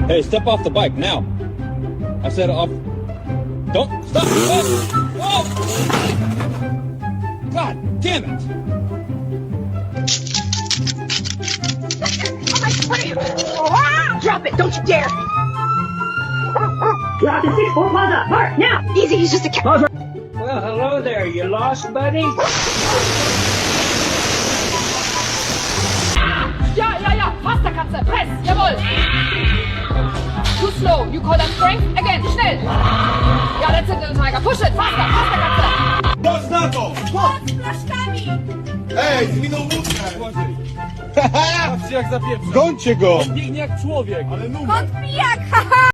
Hey, step off the bike now. I said off. Don't stop. Oh! God damn it! Drop it! Don't you dare! Drop the 6-4 Plaza. Mark, now! Easy, he's just a cat. Well, hello there. You lost, buddy? Ja, faster Katze, press, jawohl. Too slow, you call that strength, again, schnell. Ja, that's it, little tiger, push it, faster, Katze. Patrz na to! Pod flaszkami. Ej, zwinął nóżkę! Patrzcie jak zapieprza. Gońcie go! Biegnie jak człowiek. Ale numer! Pijak, haha.